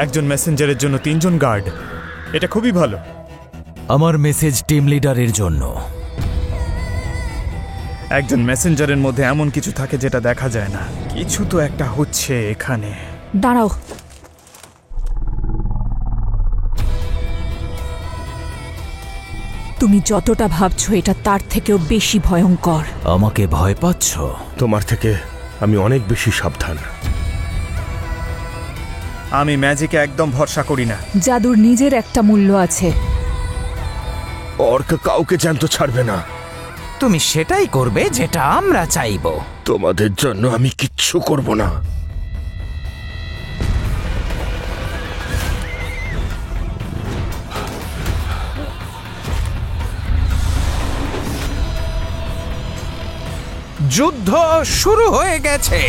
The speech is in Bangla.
একজন মেসেঞ্জারের জন্য 3 জন গার্ড, এটা খুবই ভালো। আমার মেসেজ টিম লিডারের জন্য। একজন মেসেঞ্জারের মধ্যে এমন কিছু থাকে যেটা দেখা যায় না। কিছু তো একটা হচ্ছে এখানে। দাঁড়াও, তুমি যতটা ভাবছো এটা তার থেকেও বেশি ভয়ঙ্কর। আমাকে ভয় পাচ্ছ? তোমার থেকে আমি অনেক বেশি সাবধান। আমি ম্যাজিকে একদম ভরসা করি না। জাদুর নিজের একটা মূল্য আছে। অর্ক কাউকে জ্যান্ত ছাড়বে না। তুমি সেটাই করবে যেটা আমরা চাইব। তোমাদের জন্য আমি কিচ্ছু করব না। যুদ্ধ শুরু হয়ে গেছে।